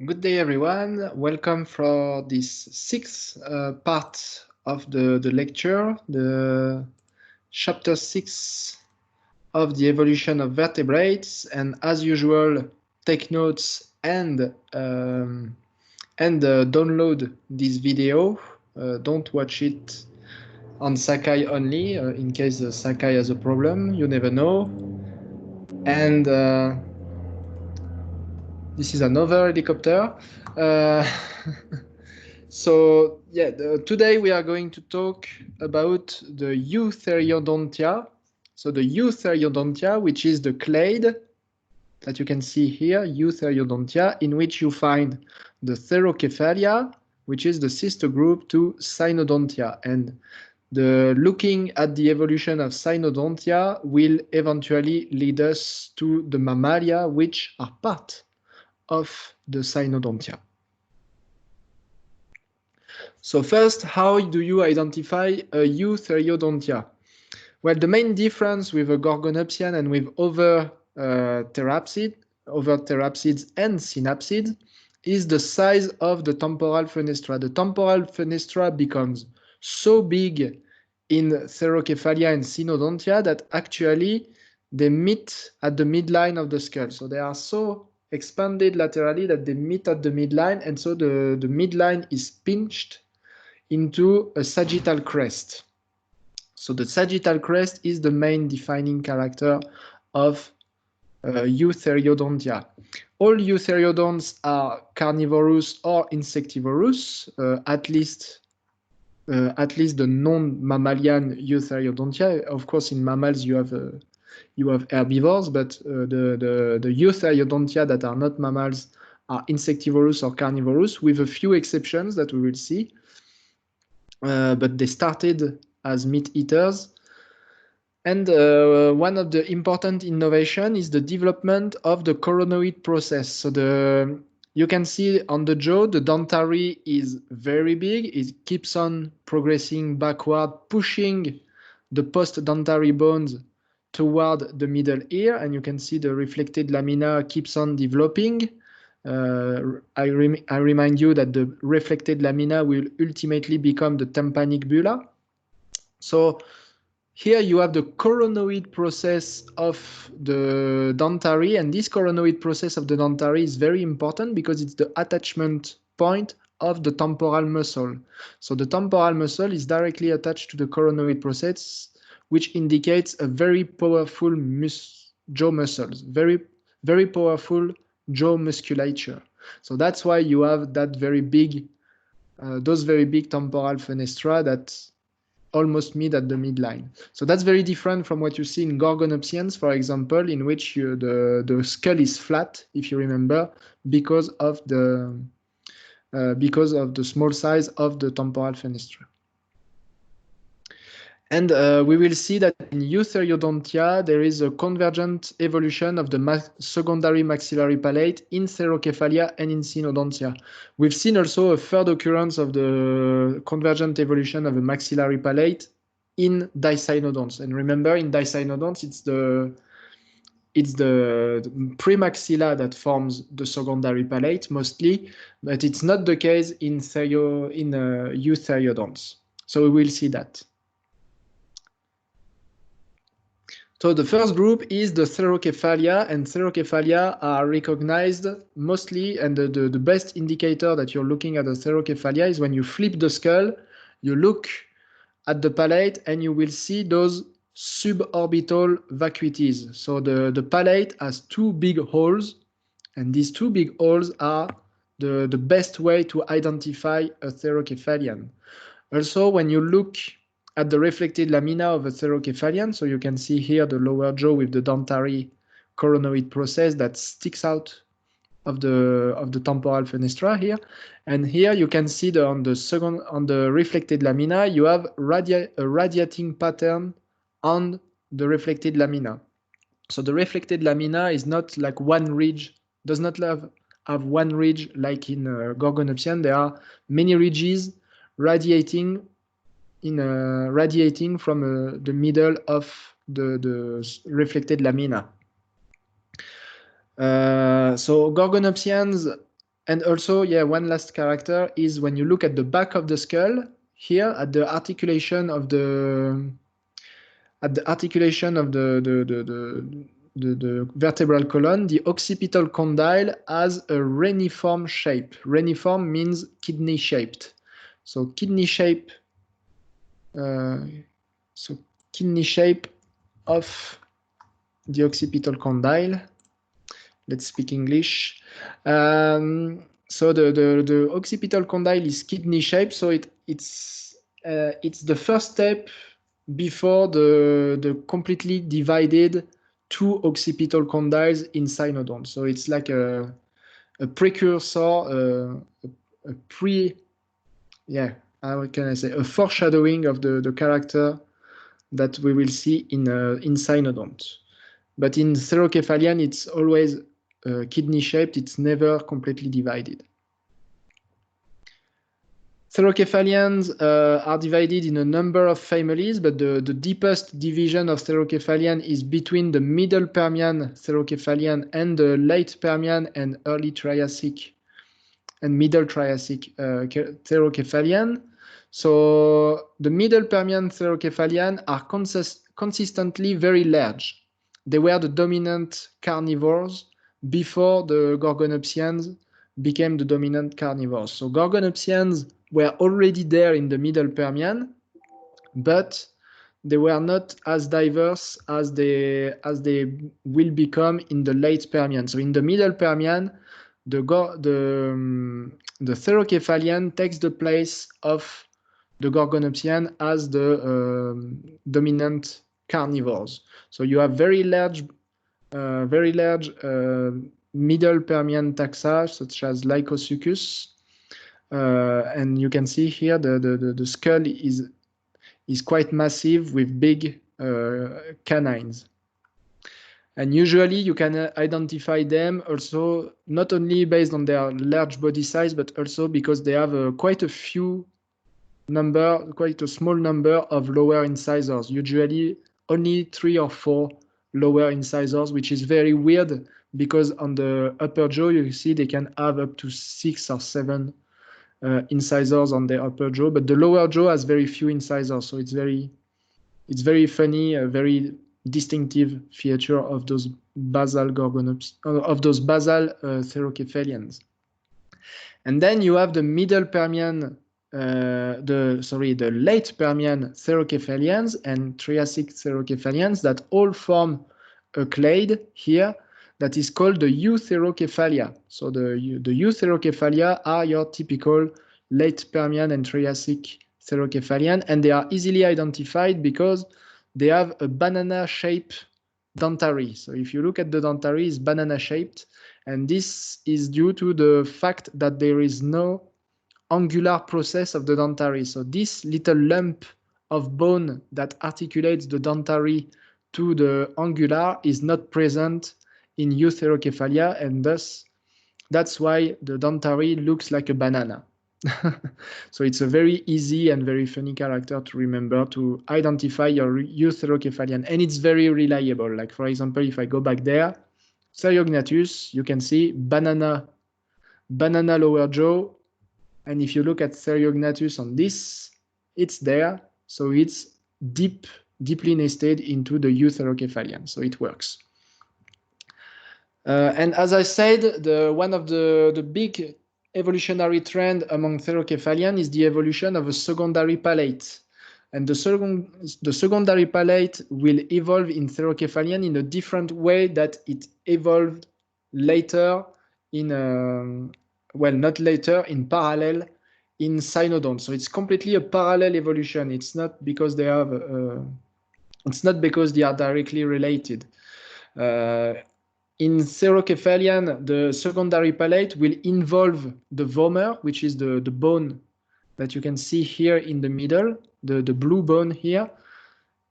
Good day, everyone. Welcome for this sixth part of the lecture, the chapter 6 of the evolution of vertebrates. And as usual, take notes and download this video. Don't watch it on Sakai only, in case Sakai has a problem. You never know. And this is another helicopter. So yeah, today we are going to talk about the Eutheriodontia. So the Eutheriodontia, which is the clade that you can see here, Eutheriodontia, in which you find the Therocephalia, which is the sister group to Cynodontia. And looking at the evolution of Cynodontia will eventually lead us to the Mammalia, which are part of the Cynodontia. So first, how do you identify a Eutheriodontia? Well, the main difference with a Gorgonopsian and with other therapsids and synapsids is the size of the temporal fenestra. The temporal fenestra becomes so big in Therocephalia and Cynodontia that actually they meet at the midline of the skull. So they are so expanded laterally that they meet at the midline, and so the midline is pinched into a sagittal crest. So the sagittal crest is the main defining character of Eutheriodontia. All Eutheriodonts are carnivorous or insectivorous, at least the non-mammalian Eutheriodontia. Of course, in mammals you have herbivores, but the Eutheriodontia that are not mammals are insectivorous or carnivorous, with a few exceptions that we will see. But they started as meat eaters. And one of the important innovation is the development of the coronoid process. So you can see on the jaw, the dentary is very big. It keeps on progressing backward, pushing the post-dentary bones toward the middle ear. And you can see the reflected lamina keeps on developing. I remind you that the reflected lamina will ultimately become the tympanic bulla. So here you have the coronoid process of the dentary, and this coronoid process of the dentary is very important because it's the attachment point of the temporal muscle. So the temporal muscle is directly attached to the coronoid process, which indicates a very powerful jaw muscles, very, very powerful jaw musculature. So that's why you have that very big, those very big temporal fenestra that almost meet at the midline. So that's very different from what you see in Gorgonopsians, for example, in which the skull is flat, if you remember, because of the small size of the temporal fenestra. And we will see that in Eutheriodontia, there is a convergent evolution of the secondary maxillary palate in Therocephalia and in Cynodontia. We've seen also a third occurrence of the convergent evolution of a maxillary palate in Dicynodonts. And remember, in Dicynodonts, it's the premaxilla that forms the secondary palate mostly, but it's not the case in Eutheriodonts. So we will see that. So the first group is the Therocephalia, and Therocephalia are recognized mostly, and the best indicator that you're looking at the Therocephalia is when you flip the skull, you look at the palate and you will see those suborbital vacuities. So the palate has two big holes, and these two big holes are the best way to identify a Therocephalian. Also, when you look at the reflected lamina of a Therocephalian, so you can see here the lower jaw with the dentary coronoid process that sticks out of the temporal fenestra here, and here you can see on the reflected lamina you have a radiating pattern on the reflected lamina. So the reflected lamina is not like one ridge, does not have one ridge like in Gorgonopsian. There are many ridges radiating from the middle of the reflected lamina. So Gorgonopsians And also, yeah, one last character is when you look at the back of the skull here at the articulation of the the vertebral column, the occipital condyle has a reniform shape. Reniform means kidney shaped. So kidney shape. So kidney shape of the occipital condyle. Let's speak English. So the occipital condyle is kidney shaped. So it's the first step before the completely divided two occipital condyles in cynodont. So it's like a precursor, a pre, yeah, how can I say, a foreshadowing of the character that we will see in cynodont. But in Therocephalian, it's always kidney shaped. It's never completely divided. Therocephalians are divided in a number of families, but the deepest division of Therocephalian is between the middle Permian Therocephalian and the late Permian and early Triassic and middle Triassic Therocephalian. So the middle Permian Therocephalian are consistently very large. They were the dominant carnivores before the Gorgonopsians became the dominant carnivores. So Gorgonopsians were already there in the middle Permian, but they were not as diverse as they will become in the late Permian. So in the middle Permian, the Therocephalian takes the place of the Gorgonopsian as the dominant carnivores. So you have very large middle Permian taxa, such as Lycosuchus, and you can see here the skull is quite massive with big canines. And usually you can identify them also not only based on their large body size, but also because they have quite a small number of lower incisors, usually only 3 or 4 lower incisors, which is very weird because on the upper jaw, you see they can have up to 6 or 7 incisors on the upper jaw, but the lower jaw has very few incisors, so it's very funny, a very distinctive feature of those basal Therocephalians. And then you have the middle Permian, the late Permian Therocephalians and Triassic Therocephalians that all form a clade here that is called the Eutherocephalia. So the Eutherocephalia are your typical late Permian and Triassic Therocephalian, and they are easily identified because they have a banana-shaped dentary. So if you look at the dentary, it's banana-shaped, and this is due to the fact that there is no angular process of the dentary. So this little lump of bone that articulates the dentary to the angular is not present in Eutherocephalia, and thus that's why the dentary looks like a banana. So it's a very easy and very funny character to remember to identify your Eutherocephalian, and it's very reliable. Like for example, if I go back there, Theriognathus, you can see banana lower jaw, and if you look at Theriognathus on this, it's there, so it's deeply nested into the Eutherocephalian, so it works. And as I said, one of the big evolutionary trend among Therocephalian is the evolution of a secondary palate. And the secondary palate will evolve in Therocephalian in a different way that it evolved later in, well, not later, in parallel in Cynodont. So it's completely a parallel evolution. It's not because they have, it's not because they are directly related. In Therocephalian, the secondary palate will involve the vomer, which is the bone that you can see here in the middle, the blue bone here.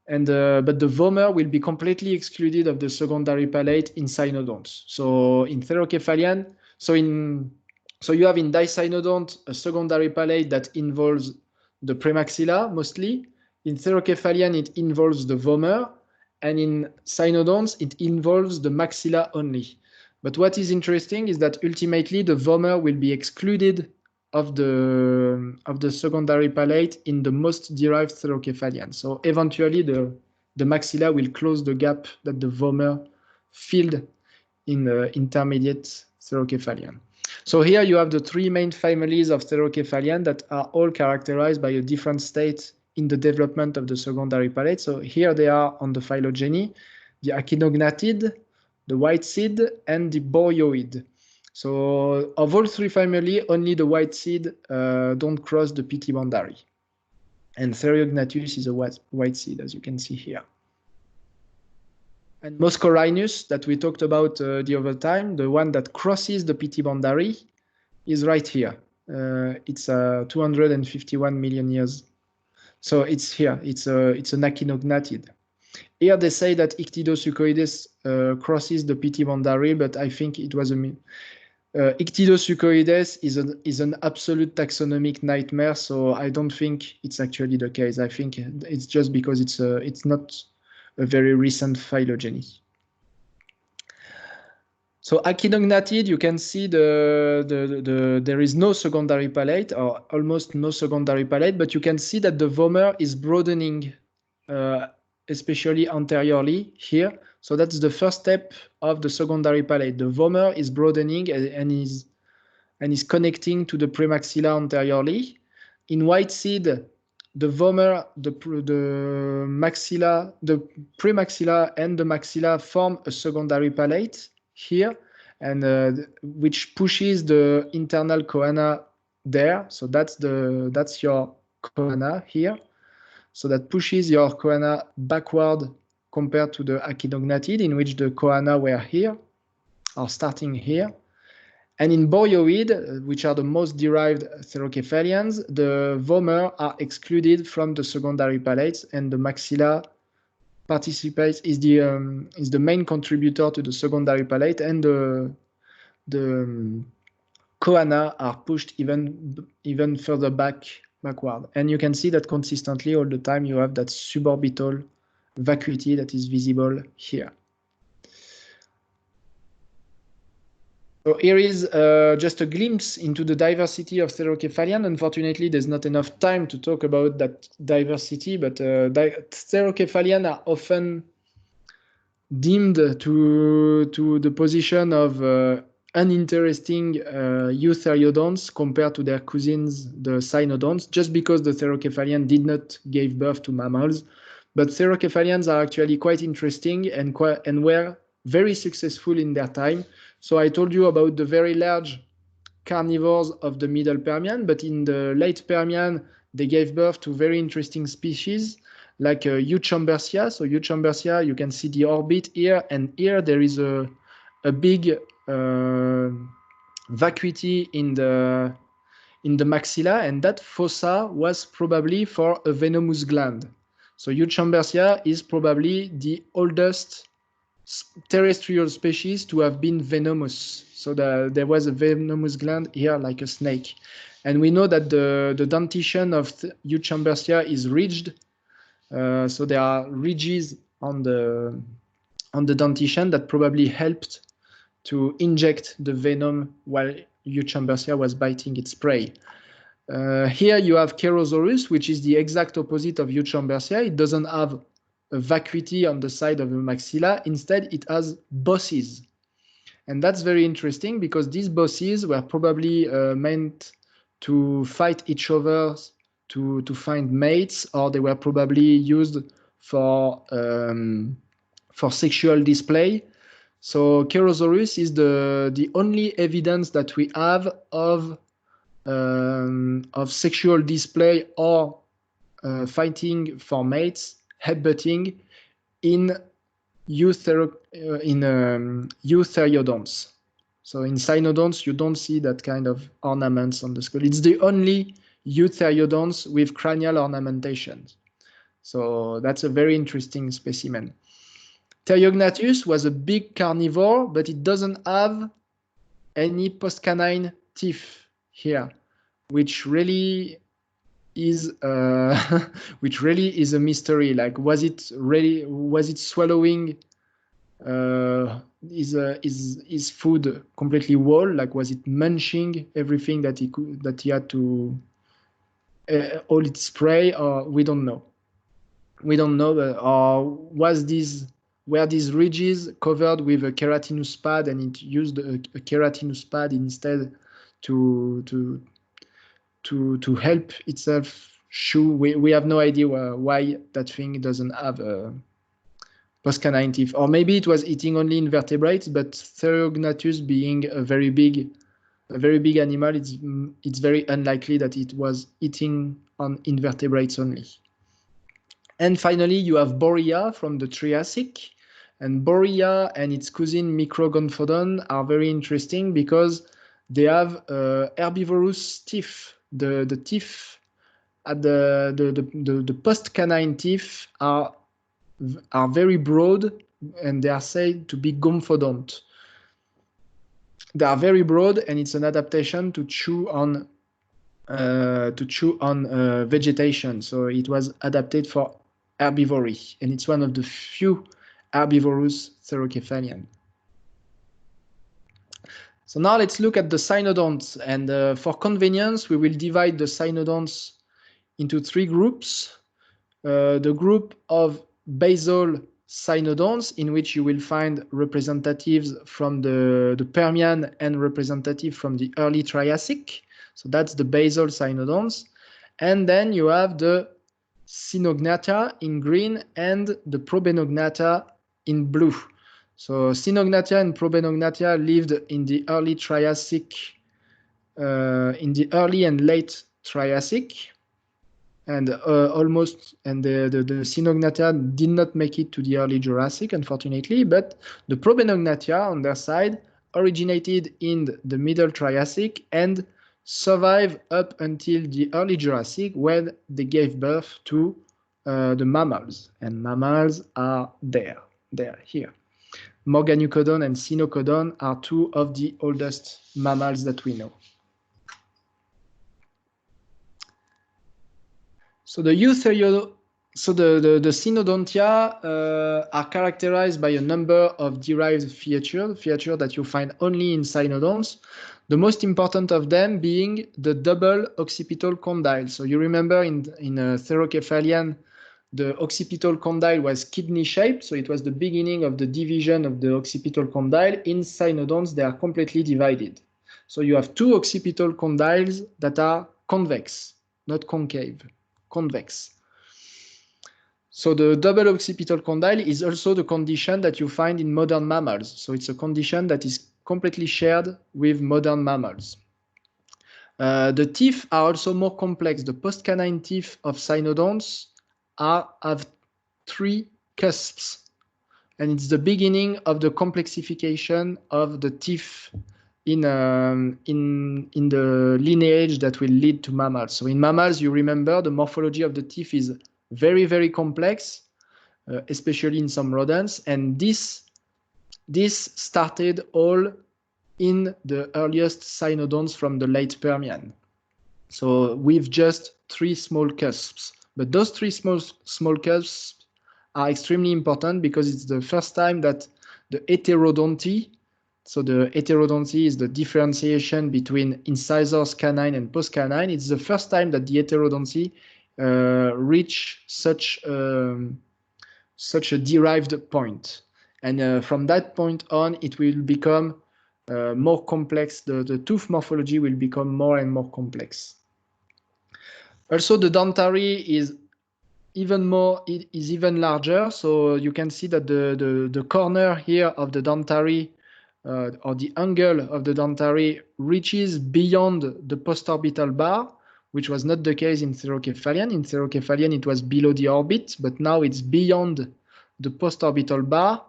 And but the vomer will be completely excluded of the secondary palate in Cynodonts. So in Therocephalian, so you have in Dicynodont a secondary palate that involves the premaxilla mostly. In Therocephalian, it involves the vomer. And in Cynodonts, it involves the maxilla only. But what is interesting is that ultimately the vomer will be excluded of the secondary palate in the most derived therocephalian. So eventually the maxilla will close the gap that the vomer filled in the intermediate therocephalian. So here you have the three main families of therocephalian that are all characterized by a different state in the development of the secondary palate. So here they are on the phylogeny, the Echinognatid, the white seed, and the boreoid. So of all three families, only the white seed don't cross the PT boundary. And Theriognathus is a white seed, as you can see here. And Moscorhinus, that we talked about the other time, the one that crosses the PT boundary, is right here. It's 251 million years. So it's here. It's an Echinognatid. Here they say that Ictidoseuchoides crosses the PT boundary, but I think it was a Ictidoseuchoides is an absolute taxonomic nightmare, so I don't think it's actually the case. I think it's just because it's not a very recent phylogeny. So Echinognatid, you can see there is no secondary palate, or almost no secondary palate, but you can see that the vomer is broadening, especially anteriorly here. So that's the first step of the secondary palate. The vomer is broadening and is connecting to the premaxilla anteriorly. In white seed, the vomer, the maxilla, the premaxilla and the maxilla form a secondary palate here, and which pushes the internal choana there. So that's your choana here. So that pushes your choana backward compared to the Echinognatid, in which the choana were here, or starting here. And in boreoid, which are the most derived therocephalians, the vomer are excluded from the secondary palates, and the maxilla participates, is the main contributor to the secondary palate, and the choana are pushed even further backward. And you can see that consistently all the time you have that suborbital vacuity that is visible here. So here is just a glimpse into the diversity of therocephalian. Unfortunately, there's not enough time to talk about that diversity, but therocephalian are often deemed to the position of uninteresting eutheriodonts compared to their cousins, the cynodonts, just because the therocephalian did not give birth to mammals. But therocephalians are actually quite interesting and were very successful in their time. So I told you about the very large carnivores of the Middle Permian, but in the late Permian, they gave birth to very interesting species like Euchambersia. So Euchambersia, you can see the orbit here, and here there is a big vacuity in the maxilla, and that fossa was probably for a venomous gland. So Euchambersia is probably the oldest terrestrial species to have been venomous. So there was a venomous gland here like a snake. And we know that the dentition of Euchambersia is ridged. So there are ridges on the dentition that probably helped to inject the venom while Euchambersia was biting its prey. Here you have Cherosaurus, which is the exact opposite of Euchambersia. It doesn't have a vacuity on the side of the maxilla. Instead, it has bosses. And that's very interesting because these bosses were probably meant to fight each other to find mates, or they were probably used for sexual display. So Cherosaurus is the only evidence that we have of sexual display or fighting for mates, headbutting in eutheriodonts. So in cynodonts, you don't see that kind of ornaments on the skull. It's the only eutheriodonts with cranial ornamentation. So that's a very interesting specimen. Theriognathus was a big carnivore, but it doesn't have any postcanine teeth here, which really is a mystery. Like, was it swallowing his food completely whole? Like, was it munching everything that he had to all its prey? Or we don't know. We don't know. Or were these ridges covered with a keratinous pad, and it used a keratinous pad instead to help itself chew? We have no idea why that thing doesn't have a post-canine teeth. Or maybe it was eating only invertebrates, but Therognathus being a very big animal, it's very unlikely that it was eating on invertebrates only. And finally, you have Borea from the Triassic. And Borea and its cousin Microgomphodon are very interesting because they have herbivorous teeth. The teeth at the post-canine teeth are very broad, and they are said to be gomphodont. They are very broad, and it's an adaptation to chew on vegetation. So it was adapted for herbivory, and it's one of the few herbivorous therocephalian. So now let's look at the cynodonts, and for convenience, we will divide the cynodonts into 3 groups. The group of basal cynodonts, in which you will find representatives from the Permian and representative from the early Triassic. So that's the basal cynodonts. And then you have the Cynognatha in green and the Probenognatta in blue. So Cynognatha and Probenognatta lived in the early Triassic, in the early and late Triassic. And the Cynognatha did not make it to the early Jurassic, unfortunately, but the Probenognatta on their side originated in the middle Triassic and survived up until the early Jurassic, when they gave birth to the mammals. And mammals are here. Morganucodon and Cynocodon are 2 of the oldest mammals that we know. So the Cynodontia are characterized by a number of derived features that you find only in cynodonts. The most important of them being the double occipital condyle. So you remember in Therocephalian, the occipital condyle was kidney-shaped, so it was the beginning of the division of the occipital condyle. In cynodonts, they are completely divided. So you have 2 occipital condyles that are convex, not concave. Convex. So the double occipital condyle is also the condition that you find in modern mammals. So it's a condition that is completely shared with modern mammals. The teeth are also more complex. The post-canine teeth of cynodonts have 3 cusps, and it's the beginning of the complexification of the teeth in the lineage that will lead to mammals. So in mammals, you remember the morphology of the teeth is very, very complex, especially in some rodents. And this started all in the earliest cynodonts from the late Permian. So with just 3 small cusps. But those 3 small cusps are extremely important because it's the first time that the heterodonty, so the heterodonty is the differentiation between incisors canine and post-canine. It's the first time that the heterodonty reach such a derived point. And from that point on, it will become more complex. The tooth morphology will become more and more complex. Also, the dentary is even larger. So you can see that the corner here of the dentary, or the angle of the dentary, reaches beyond the postorbital bar, which was not the case in Therocephalian. In Therocephalian, it was below the orbit, but now it's beyond the postorbital bar.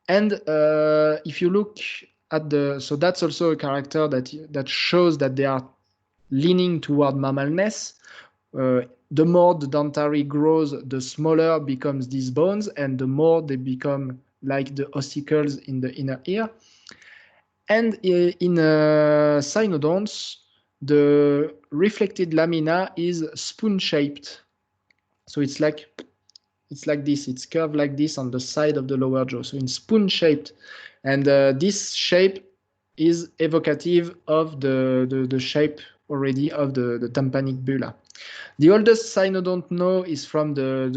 And if you look at so that's also a character that shows that they are leaning toward mammalness. The more the dentary grows, the smaller becomes these bones, and the more they become like the ossicles in the inner ear. And in cynodonts, the reflected lamina is spoon-shaped. So it's like it's like this. It's curved like this on the side of the lower jaw, so in spoon shaped, and this shape is evocative of the shape already of the tympanic bulla. The oldest cynodont known is from the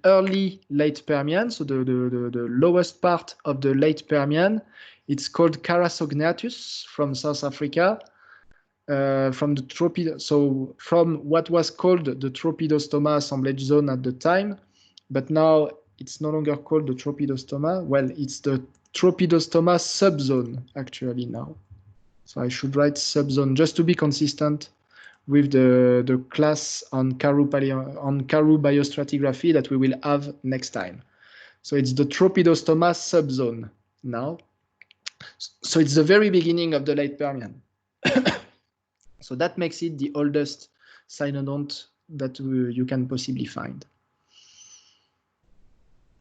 early late Permian, so the lowest part of the late Permian. It's called Carasognathus from South Africa, from what was called the Tropidostoma assemblage zone at the time, but now it's no longer called the Tropidostoma. Well, it's the Tropidostoma subzone actually now. So I should write subzone just to be consistent with the class on Karoo biostratigraphy that we will have next time. So it's the Tropidostoma subzone now. So it's the very beginning of the late Permian. So that makes it the oldest cynodont that you can possibly find.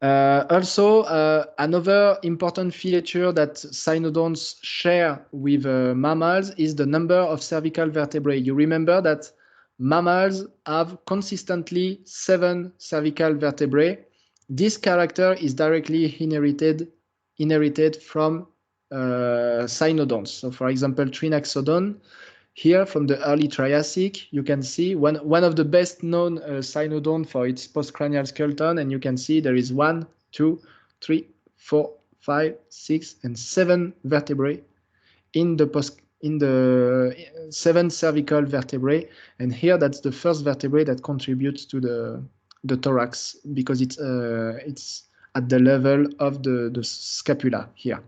Also, another important feature that cynodonts share with mammals is the number of cervical vertebrae. You remember that mammals have consistently 7 cervical vertebrae. This character is directly inherited from cynodonts. So, for example, Trinaxodon, here from the early Triassic, you can see one of the best known cynodont for its postcranial skeleton, and you can see there is 1, 2, 3, 4, 5, 6, and 7 vertebrae in the 7 cervical vertebrae, and here that's the first vertebrae that contributes to the thorax because it's at the level of the scapula here.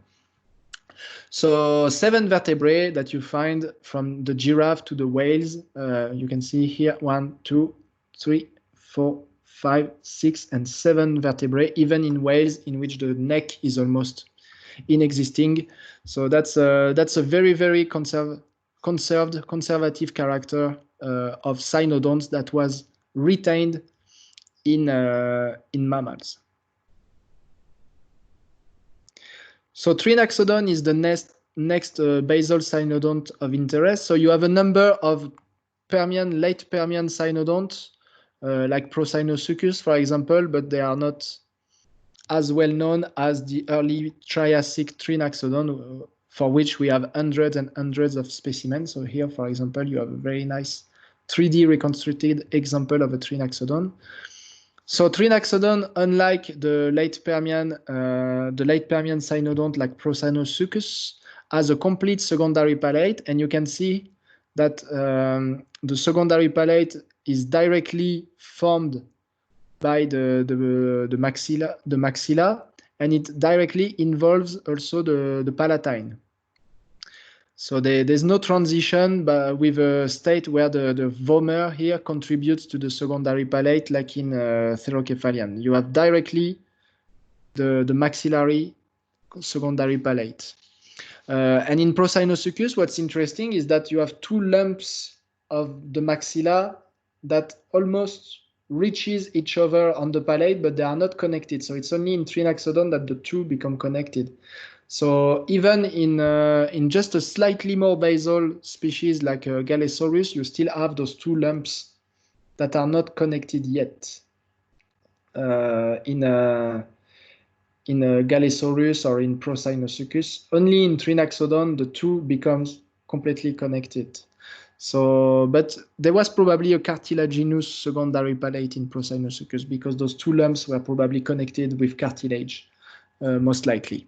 So 7 vertebrae that you find from the giraffe to the whales. You can see here 1, 2, 3, 4, 5, 6, and 7 vertebrae, even in whales in which the neck is almost inexisting. So that's a very, very conservative character of cynodonts that was retained in mammals. So Trinaxodon is the next basal cynodont of interest. So you have a number of late Permian cynodonts, like Procinosuchus, for example, but they are not as well known as the early Triassic Trinaxodon, for which we have hundreds and hundreds of specimens. So here, for example, you have a very nice 3D reconstructed example of a Trinaxodon. So Trinaxodon, unlike the late Permian cynodont like Procinosuchus, has a complete secondary palate, and you can see that the secondary palate is directly formed by the maxilla, and it directly involves also the palatine. So there's no transition but with a state where the vomer here contributes to the secondary palate like in Therocephalian. You have directly the maxillary secondary palate. And in Procinosuchus, what's interesting is that you have 2 lumps of the maxilla that almost reaches each other on the palate, but they are not connected. So it's only in Trinaxodon that the 2 become connected. So even in just a slightly more basal species like Galesaurus, you still have those 2 lumps that are not connected yet. In Galesaurus or in Procinosuchus, only in Trinaxodon the 2 becomes completely connected. So, but there was probably a cartilaginous secondary palate in Procinosuchus because those 2 lumps were probably connected with cartilage, most likely.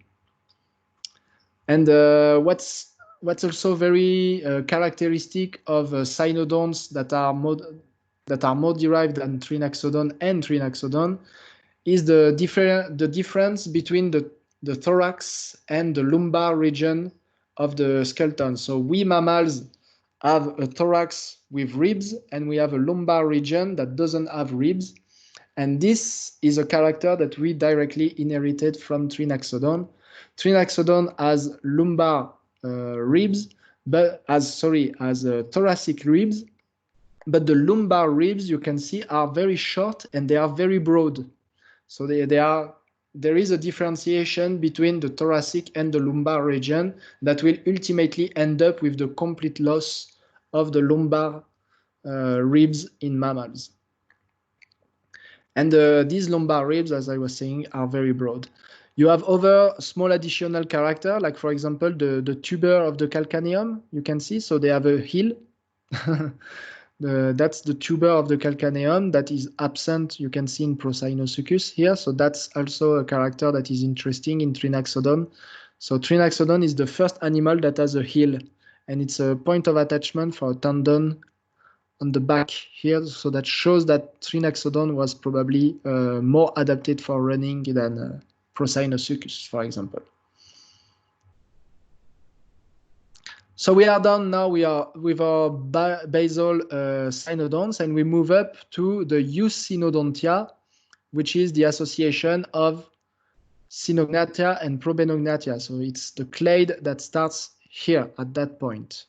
And what's also very characteristic of cynodonts that are more derived than Trinaxodon and Trinaxodon is the difference between the thorax and the lumbar region of the skeleton. So we mammals have a thorax with ribs, and we have a lumbar region that doesn't have ribs. And this is a character that we directly inherited from Trinaxodon. Trinaxodon has lumbar ribs, but as thoracic ribs, but the lumbar ribs you can see are very short and they are very broad. So there is a differentiation between the thoracic and the lumbar region that will ultimately end up with the complete loss of the lumbar ribs in mammals. And these lumbar ribs, as I was saying, are very broad. You have other small additional character, like for example, the tuber of the calcaneum, you can see. So they have a heel. That's the tuber of the calcaneum that is absent, you can see in Procynosuchus here. So that's also a character that is interesting in Trinaxodon. So Trinaxodon is the first animal that has a heel, and it's a point of attachment for a tendon on the back here. So that shows that Trinaxodon was probably more adapted for running than Procynosuchus, for example. So we are done now. We are with our basal cynodonts, and we move up to the Eusynodontia, which is the association of Cynognathia and Probenognathia. So it's the clade that starts here at that point.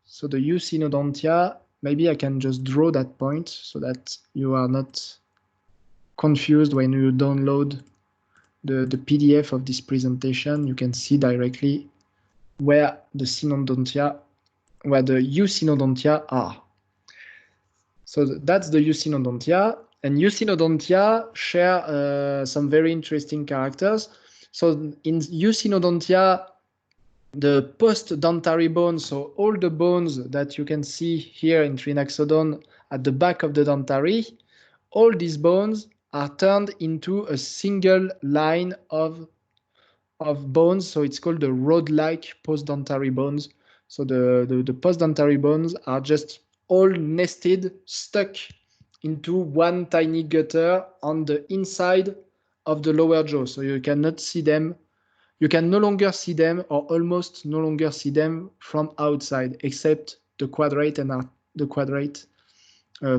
So the Eusynodontia, maybe I can just draw that point so that you are not confused when you download the PDF of this presentation. You can see directly where the Cynodontia, where the Eusynodontia are. So that's the Eusynodontia, and Eusynodontia share some very interesting characters. So in Eusynodontia, the post-dentary bones, so all the bones that you can see here in Trinaxodon at the back of the dentary, all these bones are turned into a single line of bones. So it's called the rod-like post-dentary bones. So the post-dentary bones are just all nested, stuck into one tiny gutter on the inside of the lower jaw. So you cannot see them. You can no longer see them, or almost no longer see them from outside, except the quadrate and the quadrate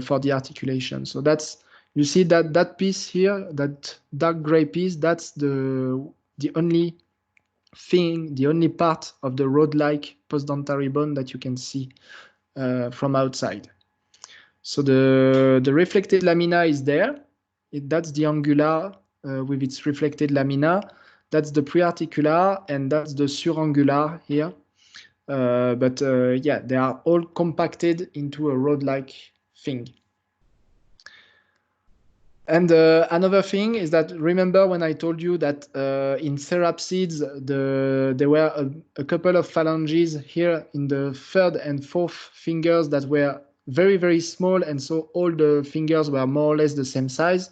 for the articulation. So that's, you see that piece here, that dark gray piece, that's the only thing, the only part of the rod-like postdentary bone that you can see from outside. So the reflected lamina is there. That's the angular with its reflected lamina. That's the prearticular, and that's the surangular here. Yeah, they are all compacted into a rod-like thing. And another thing is that, remember when I told you that in therapsids, there were a couple of phalanges here in the third and fourth fingers that were very, very small, and so all the fingers were more or less the same size.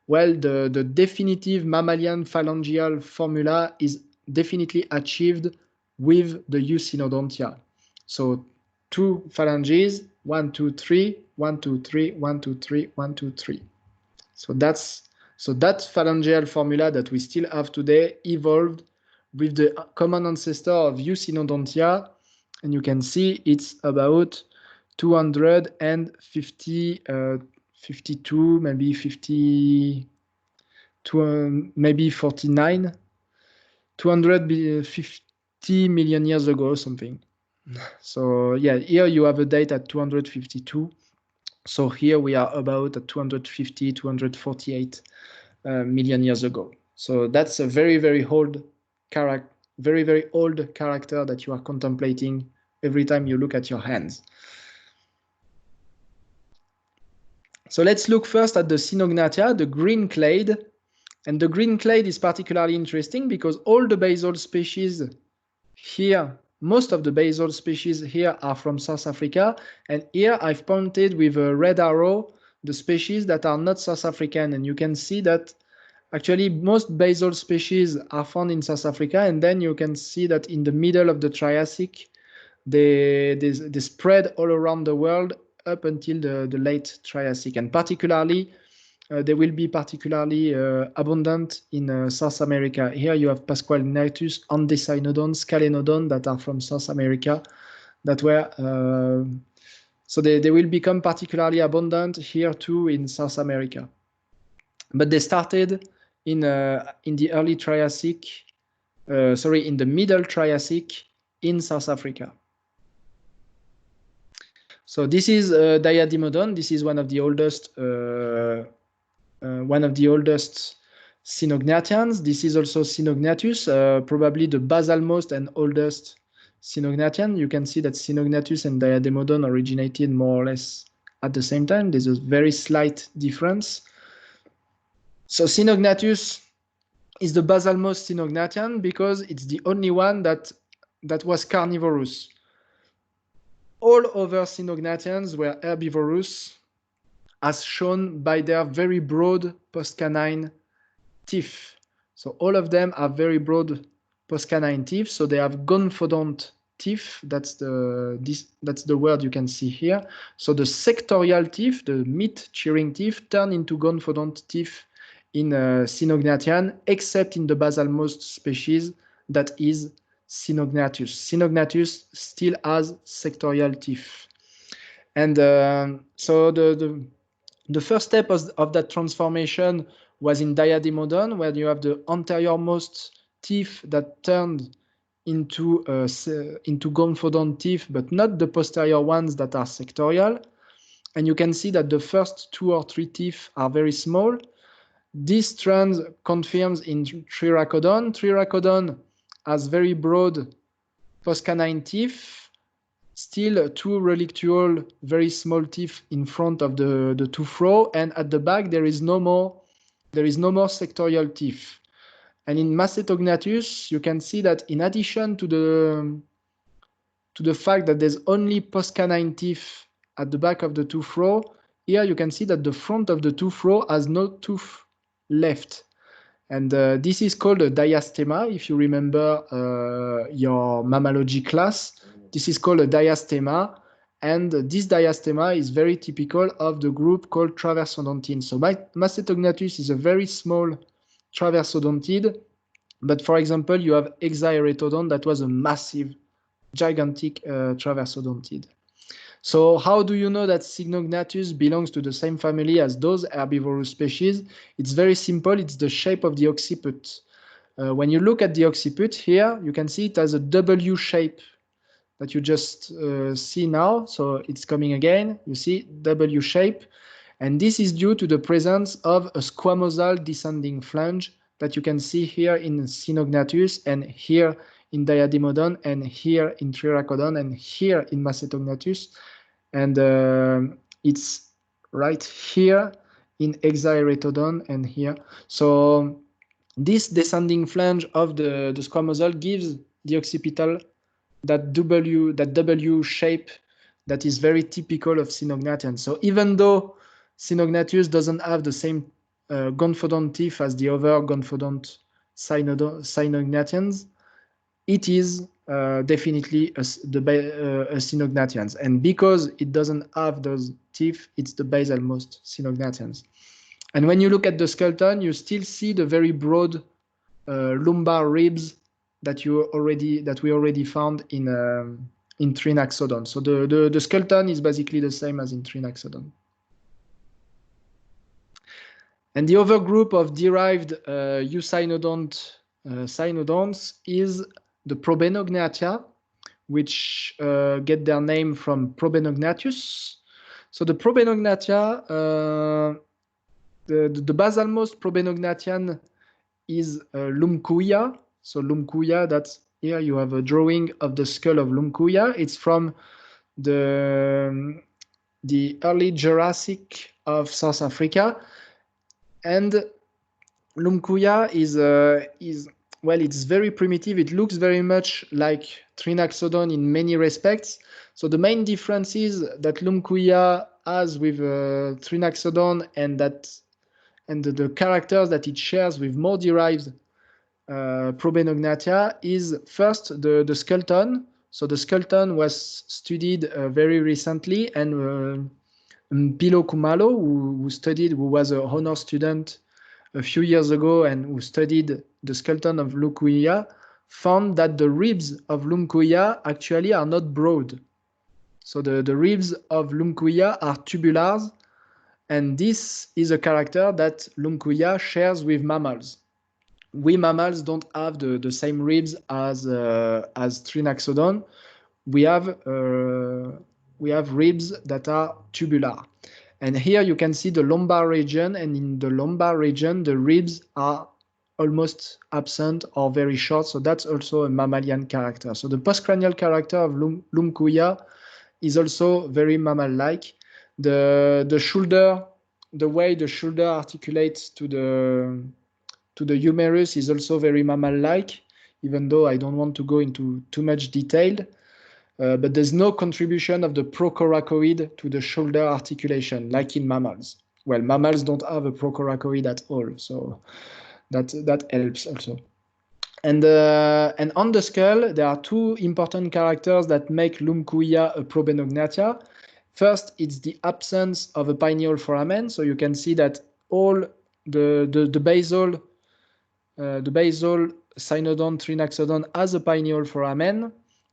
Well, the definitive mammalian phalangeal formula is definitely achieved with the Eusynodontia. So 2 phalanges, 1, 2, 3, 1, 2, 3, 1, 2, 3, 1, 2, 3. So that phalangeal formula that we still have today evolved with the common ancestor of Eusynodontia, and you can see it's about 250, 52, maybe 50, maybe 49, 250 million years ago, something. So yeah, here you have a date at 252. So here we are about at 250, 248 million years ago. So that's a very, very old character, very, very old character that you are contemplating every time you look at your hands. So let's look first at the Cynognathia, the green clade. And the green clade is particularly interesting because all the basal species here, most of the basal species here are from South Africa. And here I've pointed with a red arrow the species that are not South African. And you can see that actually most basal species are found in South Africa. And then you can see that in the middle of the Triassic, they spread all around the world up until the late Triassic. And particularly, they will be particularly abundant in South America. Here you have Pasqualinatus, Andesynodon, Scalenodon that are from South America that were, so they will become particularly abundant here too in South America. But they started in the early Triassic, in the middle Triassic in South Africa. So this is Diademodon. This is one of the oldest Cynognathians. This is also Cynognathus, probably the basalmost and oldest Cynognathian. You can see that Cynognathus and Diademodon originated more or less at the same time. There's a very slight difference. So Cynognathius is the basalmost cynognathian because it's the only one that was carnivorous. All other cynognathians were herbivorous, as shown by their very broad postcanine teeth. So all of them have very broad postcanine teeth. So they have gonfodont teeth. That's the word you can see here. So the sectorial teeth, the mid-cheering teeth, turn into gonfodont teeth in Cynognathian, except in the basalmost species, that is Cynognathius. Cynognathius still has sectorial teeth. And so the first step of that transformation was in Diademodon, where you have the anteriormost teeth that turned into gonfodont teeth, but not the posterior ones that are sectorial. And you can see that the first 2 or 3 teeth are very small. This trend confirms in Triracodon. Triracodon has very broad postcanine teeth, still 2 relictual, very small teeth in front of the tooth row, and at the back there is no more sectorial teeth. And in Macetognathus, you can see that in addition to the fact that there's only postcanine teeth at the back of the tooth row, here you can see that the front of the tooth row has no tooth left. And this is called a diastema. If you remember your mammalogy class, this is called a diastema. And this diastema is very typical of the group called traversodontine. So Macetognathus is a very small traversodontid. But for example, you have Hexaeretodon that was a massive, gigantic traversodontid. So how do you know that Cynognathius belongs to the same family as those herbivorous species? It's very simple. It's the shape of the occiput. When you look at the occiput here, you can see it has a W shape that you just see now. So it's coming again. You see W shape. And this is due to the presence of a squamosal descending flange that you can see here in Cynognathius and here in Diademodon and here in Triracodon and here in Macetognathus. And it's right here in Hexaeretodon and here. So this descending flange of the squamosal gives the occipital that W shape that is very typical of Cynognathian. So even though Cynognathius doesn't have the same gonfodont teeth as the other gonfodont Cynognathians, it is definitely a Cynognathians. And because it doesn't have those teeth, it's the basalmost Cynognathians. And when you look at the skeleton, you still see the very broad lumbar ribs that we already found in Trinaxodon. So the skeleton is basically the same as in Trinaxodon. And the other group of derived eusynodonts is the Probenognathia, which get their name from Probenognathus. So the Probenognathia, the basalmost Probenognathia is Lumcuia. So Lumcuia, that's here you have a drawing of the skull of Lumcuia. It's from the early Jurassic of South Africa. And Lumcuia is well, it's very primitive. It looks very much like Trinaxodon in many respects. So the main difference is that Lumcuia has with Trinaxodon and the characters that it shares with more derived Probenognathia is first the skeleton. So the skeleton was studied very recently, and Mpilo Kumalo, who was an honor student a few years ago and who studied the skeleton of Lumcuia, found that the ribs of Lumcuia actually are not broad. So the ribs of Lumcuia are tubulars, and this is a character that Lumcuia shares with mammals. We mammals don't have the same ribs as Trinaxodon. We have ribs that are tubular. And here you can see the lumbar region, and in the lumbar region, the ribs are almost absent or very short. So that's also a mammalian character. So the postcranial character of Lumcuia is also very mammal-like. The shoulder, the way the shoulder articulates to the humerus is also very mammal-like, even though I don't want to go into too much detail. But there's no contribution of the procoracoid to the shoulder articulation, like in mammals. Well, mammals don't have a procoracoid at all, so that helps also. And on the skull, there are two important characters that make Lumcuia a probenognathia. First, it's the absence of a pineal foramen. So you can see that all the basal cynodont trinaxodon has a pineal foramen,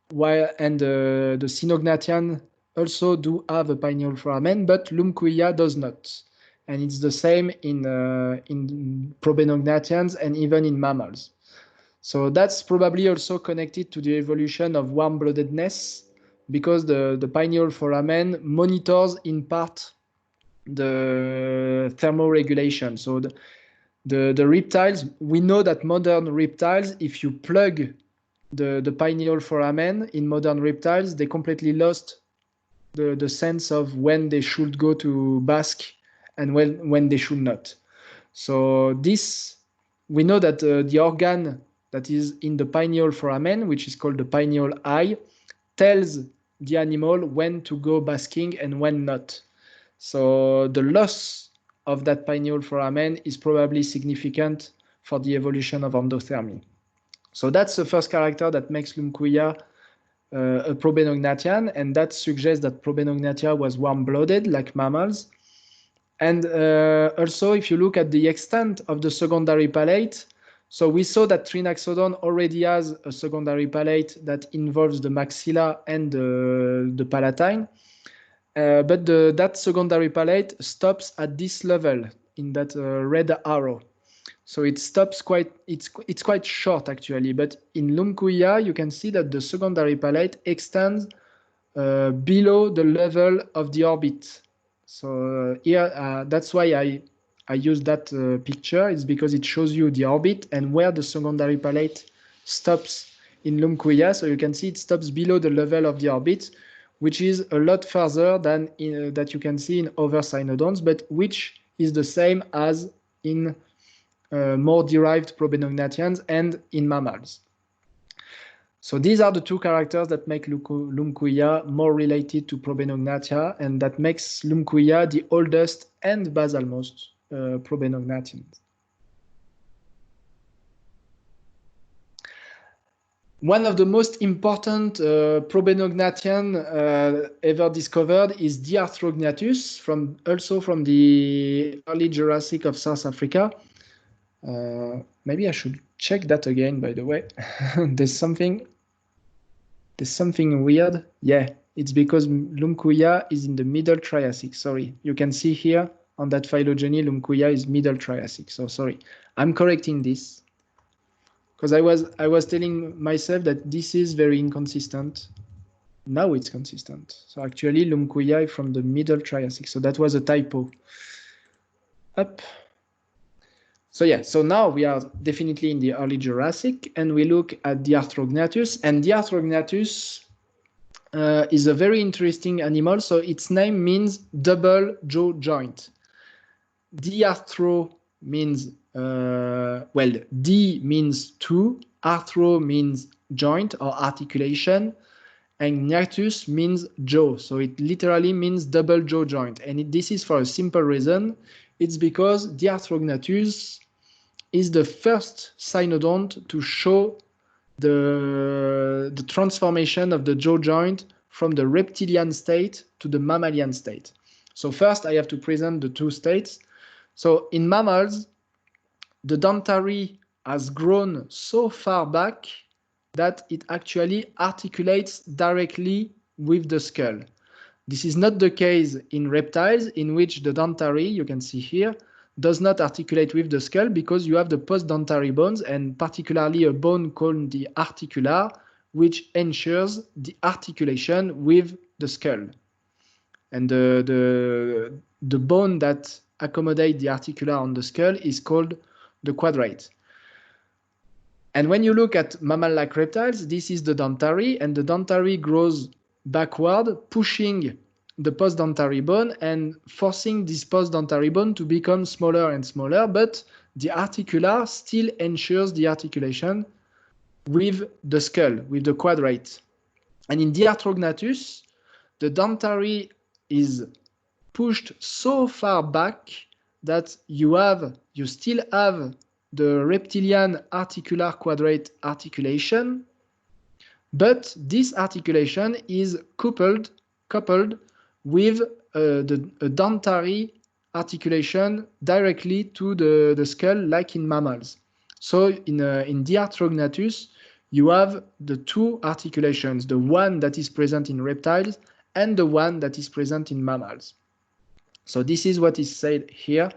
and the cynognathian also do have a pineal foramen, but Lumcuia does not. And it's the same in probenognathans and even in mammals. So that's probably also connected to the evolution of warm-bloodedness, because the pineal foramen monitors in part the thermoregulation. So the reptiles, we know that modern reptiles, if you plug the pineal foramen in modern reptiles, they completely lost the sense of when they should go to bask and when they should not. So this, we know that the organ that is in the pineal foramen, which is called the pineal eye, tells the animal when to go basking and when not. So the loss of that pineal foramen is probably significant for the evolution of endothermy. So that's the first character that makes Lumcuia a probenognathia, and that suggests that probenognathia was warm-blooded like mammals. And also, if you look at the extent of the secondary palate, so we saw that Trinaxodon already has a secondary palate that involves the maxilla and the palatine. But that secondary palate stops at this level in that red arrow. So it stops it's quite short actually, but in Lumcuia, you can see that the secondary palate extends below the level of the orbit. So here, that's why I use that picture, is because it shows you the orbit and where the secondary palate stops in Lumcuia. So you can see it stops below the level of the orbit, which is a lot further than that you can see in other cynodonts, but which is the same as in more derived probenognathans and in mammals. So these are the two characters that make Lumcuia more related to probenognathia, and that makes Lumcuia the oldest and basalmost probenognathans. One of the most important probenognathans ever discovered is Diarthrognathus, also from the early Jurassic of South Africa. Maybe I should check that again, by the way. There's something weird. Yeah, it's because Lumcuia is in the middle Triassic. Sorry, you can see here on that phylogeny, Lumcuia is middle Triassic. So sorry, I'm correcting this, because I was telling myself that this is very inconsistent. Now it's consistent. So actually, Lumcuia is from the middle Triassic. So that was a typo. Up. So yeah, so now we are definitely in the early Jurassic, and we look at Diarthrognathus. And Diarthrognathus is a very interesting animal. So its name means double jaw joint. Diarthro means, well, D means two, arthro means joint or articulation, and gnathus means jaw. So it literally means double jaw joint. And this is for a simple reason. It's because Diarthrognathus is the first cynodont to show the transformation of the jaw joint from the reptilian state to the mammalian state. So first, I have to present the two states. So in mammals, the dentary has grown so far back that it actually articulates directly with the skull. This is not the case in reptiles, in which the dentary, you can see here, does not articulate with the skull, because you have the postdentary bones, and particularly a bone called the articular, which ensures the articulation with the skull. And the bone that accommodates the articular on the skull is called the quadrate. And when you look at mammal-like reptiles, this is the dentary, and the dentary grows backward, pushing the postdentary bone and forcing this postdentary bone to become smaller and smaller, but the articular still ensures the articulation with the skull, with the quadrate. And in the Arthrognathus, the dentary is pushed so far back that you still have the reptilian articular quadrate articulation, but this articulation is coupled with the dentary articulation directly to the skull, like in mammals. So in the Arthrognathus, you have the two articulations, the one that is present in reptiles and the one that is present in mammals. So this is what is said here.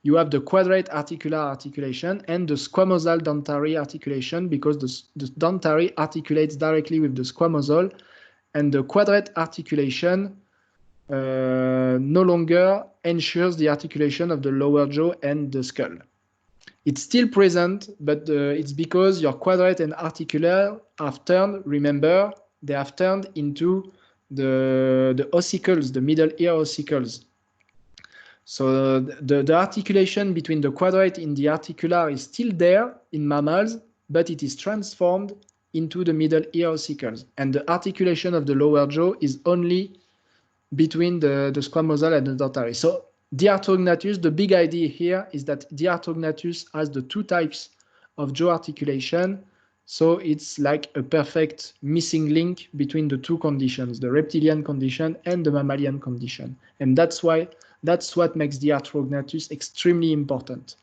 You have the quadrate articular articulation and the squamosal dentary articulation, because the dentary articulates directly with the squamosal, and the quadrate articulation no longer ensures the articulation of the lower jaw and the skull. It's still present, but it's because your quadrate and articular have turned, remember, they have turned into the ossicles, the middle ear ossicles. So the articulation between the quadrate and the articular is still there in mammals, but it is transformed into the middle ear ossicles. And the articulation of the lower jaw is only between the squamosal and the dentary. So the Arthrognathus, the big idea here is that the Arthrognathus has the two types of jaw articulation. So it's like a perfect missing link between the two conditions, the reptilian condition and the mammalian condition. And that's what makes the Arthrognathus extremely important.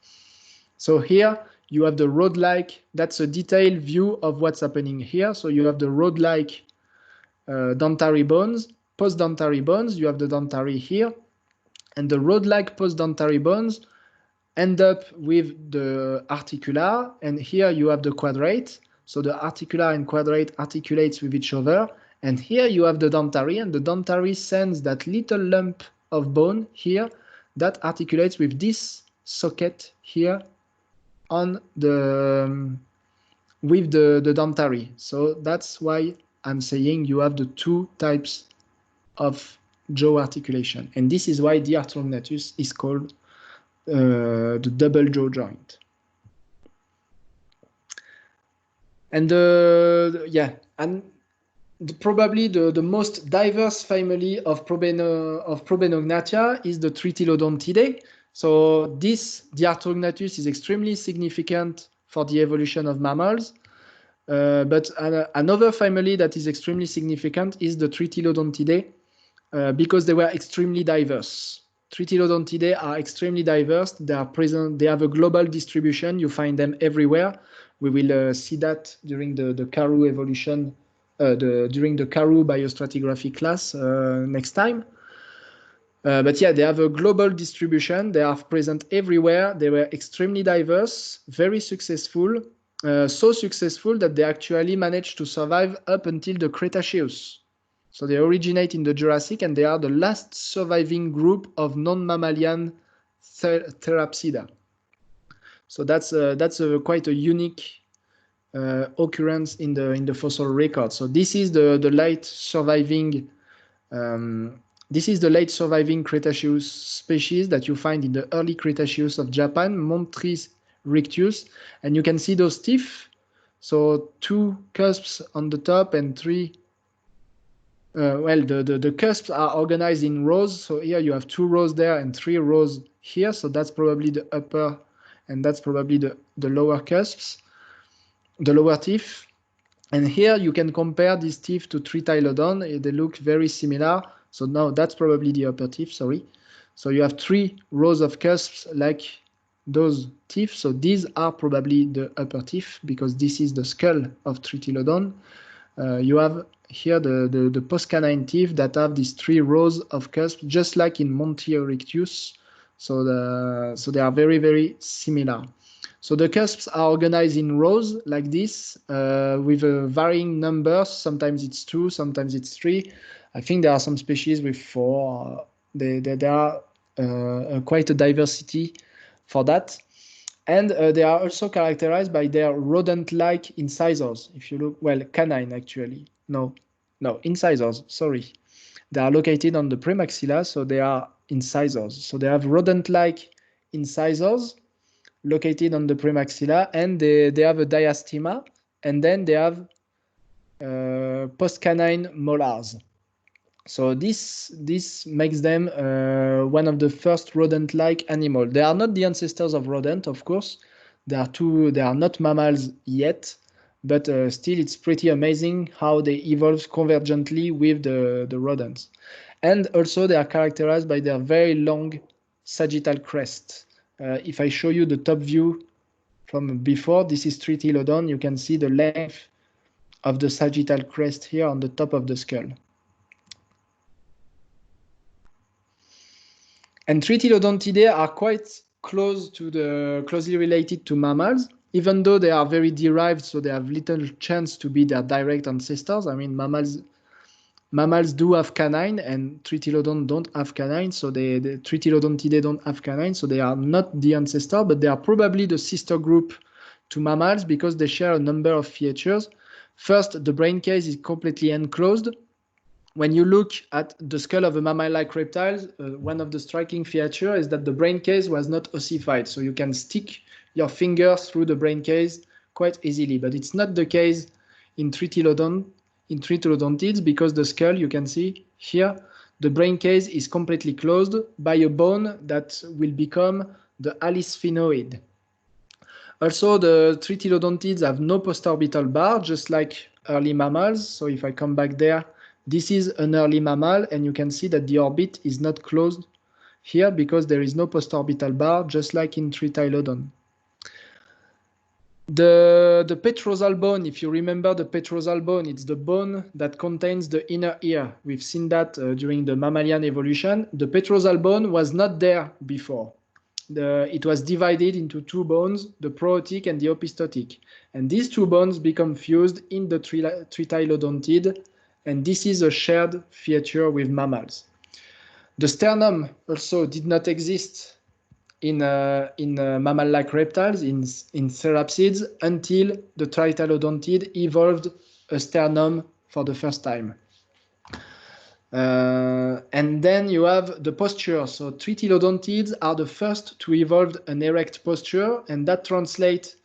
So here you have the rod-like, that's a detailed view of what's happening here. So you have the rod-like dentary bones, postdentary bones, you have the dentary here, and the rod-like postdentary bones end up with the articular, and here you have the quadrate. So the articular and quadrate articulates with each other, and here you have the dentary, and the dentary sends that little lump of bone here that articulates with this socket here on with the dentary. So that's why I'm saying you have the two types of jaw articulation, and this is why the Arthrognathus is called the double jaw joint. And probably the most diverse family of Probenognathia is the Tritylodontidae. So the Arthrognathus is extremely significant for the evolution of mammals. But another family that is extremely significant is the Tritylodontidae, because they were extremely diverse. Tritylodontidae are extremely diverse. They are present. They have a global distribution. You find them everywhere. We will see that during the Karoo evolution, during the Karoo biostratigraphy class next time. But yeah, they have a global distribution. They are present everywhere. They were extremely diverse, very successful, so successful that they actually managed to survive up until the Cretaceous. So they originate in the Jurassic, and they are the last surviving group of non-mammalian Therapsida. So that's quite a unique occurrence in the fossil record. So this is the late surviving. This is the late surviving Cretaceous species that you find in the early Cretaceous of Japan, Montris rictus, and you can see those teeth. So two cusps on the top and three. The cusps are organized in rows. So here you have 2 rows there and 3 rows here. So that's probably the upper, and that's probably the lower cusps, the lower teeth. And here you can compare these teeth to Tritylodon. They look very similar. So now that's probably the upper teeth, sorry. So you have 3 rows of cusps like those teeth. So these are probably the upper teeth, because this is the skull of Tritylodon. You have here the postcanine teeth that have these 3 rows of cusps, just like in Montiorictus. So they are very, very similar. So the cusps are organized in rows like this, with varying numbers. Sometimes it's 2, sometimes it's 3. I think there are some species with 4. There are quite a diversity for that. And they are also characterized by their rodent-like incisors. If you look, well, canine actually. No, incisors, sorry. They are located on the premaxilla, so they are incisors. So they have rodent-like incisors located on the premaxilla, and they have a diastema, and then they have postcanine molars. So this makes them one of the first rodent-like animal. They are not the ancestors of rodent, of course. They are not mammals yet, but still it's pretty amazing how they evolve convergently with the rodents. And also they are characterized by their very long sagittal crest. If I show you the top view from before, this is Tritylodon, you can see the length of the sagittal crest here on the top of the skull. And Tritylodontidae are quite closely related to mammals, even though they are very derived, so they have little chance to be their direct ancestors. I mean, mammals do have canine, and Tritylodon don't have canine, so the Tritylodontidae don't have canine, so they are not the ancestor, but they are probably the sister group to mammals because they share a number of features. First, the brain case is completely enclosed. When you look at the skull of a mammal-like reptiles, one of the striking features is that the brain case was not ossified, so you can stick your fingers through the brain case quite easily. But it's not the case in Tritylodontids because the skull, you can see here, the brain case is completely closed by a bone that will become the alisphenoid. Also, the Tritylodontids have no postorbital bar, just like early mammals. So if I come back there, this is an early mammal, and you can see that the orbit is not closed here because there is no postorbital bar, just like in Tritylodon. The petrosal bone, if you remember the petrosal bone, it's the bone that contains the inner ear. We've seen that during the mammalian evolution. The petrosal bone was not there before. It was divided into two bones, the prootic and the opistotic. And these two bones become fused in the Tritylodontid, and this is a shared feature with mammals. The sternum also did not exist in mammal-like reptiles, in therapsids, until the Tritylodontid evolved a sternum for the first time. And then you have the posture. So Tritylodontids are the first to evolve an erect posture, and that translates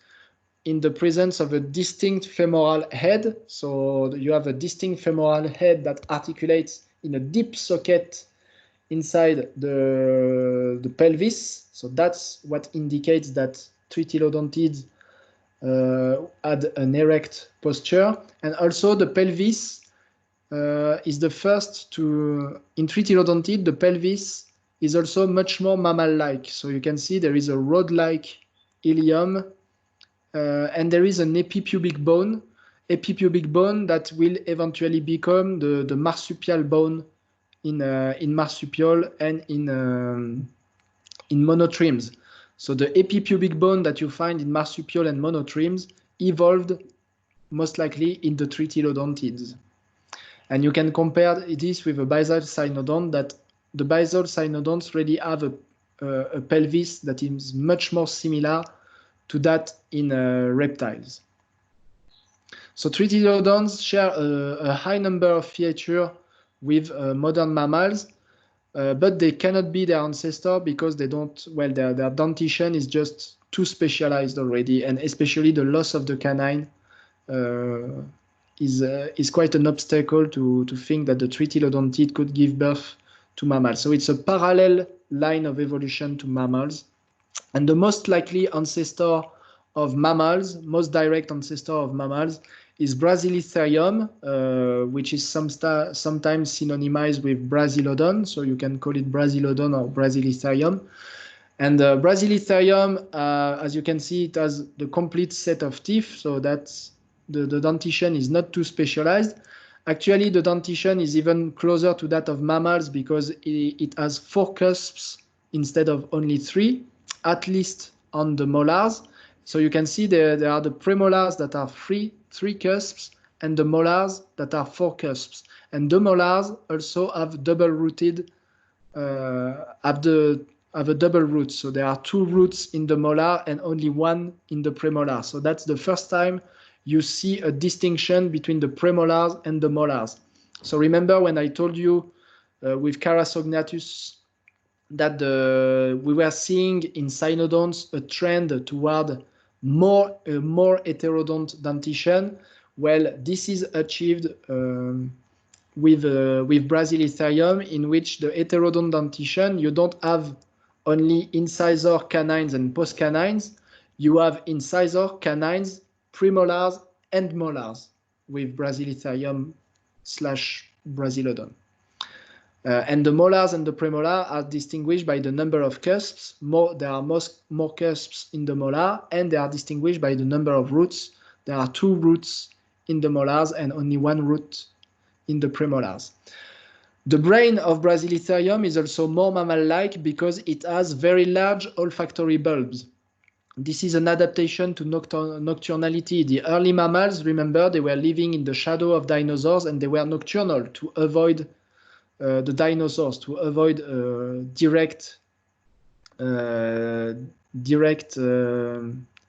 in the presence of a distinct femoral head. So you have a distinct femoral head that articulates in a deep socket inside the pelvis. So that's what indicates that Tritylodontids had an erect posture. And also the pelvis is the first to, in Tritylodontid, the pelvis is also much more mammal-like. So you can see there is a rod-like ilium, and there is an epipubic bone that will eventually become the marsupial bone in marsupial and in monotremes. So the epipubic bone that you find in marsupial and monotremes evolved most likely in the Tritylodontids. And you can compare this with a basal cynodont, that the basal cynodonts really have a pelvis that is much more similar to that in reptiles. So Tritylodonts share a high number of features with modern mammals, but they cannot be their ancestor because they don't, well, their dentition is just too specialized already, and especially the loss of the canine is quite an obstacle to think that the Tritylodontid could give birth to mammals. So it's a parallel line of evolution to mammals. And the most likely ancestor of mammals, most direct ancestor of mammals, is Brasilitherium, which is sometimes synonymized with Brasilodon. So you can call it Brasilodon or Brasilitherium. And Brasilitherium, as you can see, it has the complete set of teeth. So that's the dentition is not too specialized. Actually, the dentition is even closer to that of mammals because it has 4 cusps instead of only 3, at least on the molars. So you can see there are the premolars that are 3 cusps and the molars that are 4 cusps. And the molars also have double-rooted, have a double root. So there are 2 roots in the molar and only 1 in the premolar. So that's the first time you see a distinction between the premolars and the molars. So remember when I told you with Carasognathus that we were seeing in cynodonts a trend toward more heterodont dentition. Well, this is achieved with Brasilitherium, in which the heterodont dentition, you don't have only incisor canines and postcanines, you have incisor, canines, premolars, and molars with Brasilitherium / Brasilodon. And the molars and the premolar are distinguished by the number of cusps. There are more cusps in the molar, and they are distinguished by the number of roots. There are 2 roots in the molars and only 1 root in the premolars. The brain of Brasilitherium is also more mammal-like because it has very large olfactory bulbs. This is an adaptation to nocturnality. The early mammals, remember, they were living in the shadow of dinosaurs, and they were nocturnal to avoid the dinosaurs, to avoid direct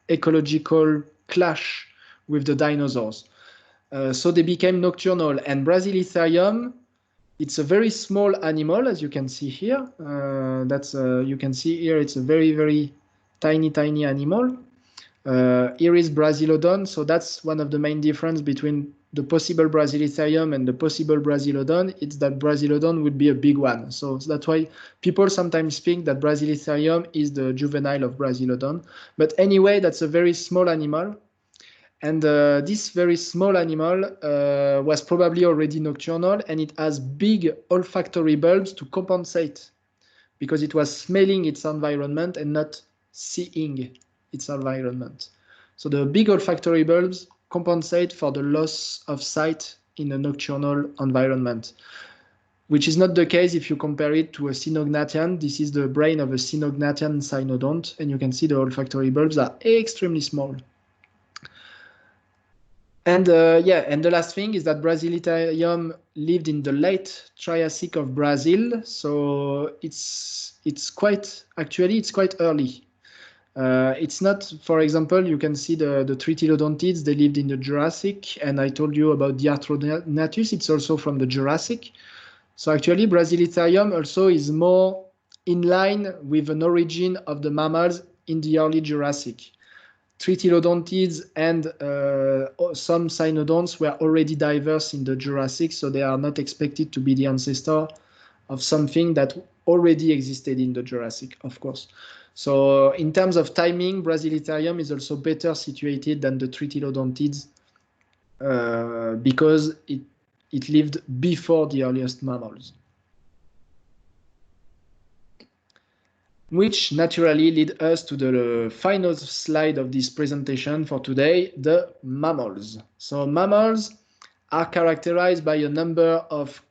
ecological clash with the dinosaurs. So they became nocturnal. And Brasilitherium, it's a very small animal, as you can see here. You can see here, it's a very, very tiny animal. Here is Brasilodon, so that's one of the main difference between the possible Brasilitherium and the possible Brasilodon. It's that Brasilodon would be a big one. So that's why people sometimes think that Brasilitherium is the juvenile of Brasilodon. But anyway, that's a very small animal. And this very small animal was probably already nocturnal, and it has big olfactory bulbs to compensate, because it was smelling its environment and not seeing its environment. So the big olfactory bulbs compensate for the loss of sight in a nocturnal environment, which is not the case if you compare it to a Cynognathian. This is the brain of a Cynognathian cynodont, and you can see the olfactory bulbs are extremely small. And and the last thing is that Brasilitherium lived in the late Triassic of Brazil, so it's quite early. It's not, for example, you can see the Tritylodontids, they lived in the Jurassic, and I told you about Diarthronatus, it's also from the Jurassic. So actually Brasilitherium also is more in line with an origin of the mammals in the early Jurassic. Tritylodontids and some cynodonts were already diverse in the Jurassic, so they are not expected to be the ancestor of something that already existed in the Jurassic, of course. So in terms of timing, Brasilitherium is also better situated than the Tritylodontids because it lived before the earliest mammals. Which naturally lead us to the final slide of this presentation for today, the mammals. So mammals are characterized by a number of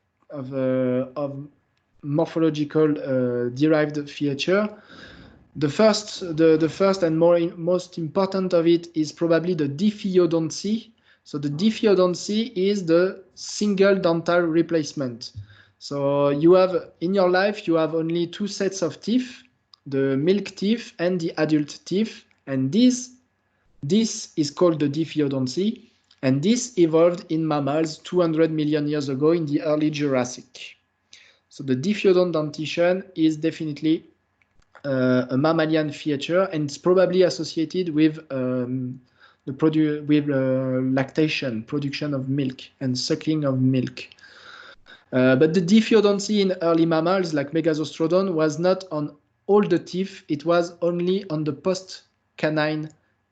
morphological derived features. The first and most important of it is probably the diphyodonty. So the diphyodonty is the single dental replacement. So you have, in your life, you have only 2 sets of teeth, the milk teeth and the adult teeth, and this is called the diphyodonty, and this evolved in mammals 200 million years ago in the early Jurassic. So the diphyodont dentition is definitely a mammalian feature, and it's probably associated with lactation, production of milk and suckling of milk. But the diphyodonty in early mammals like Megazostrodon was not on all the teeth, it was only on the post-canine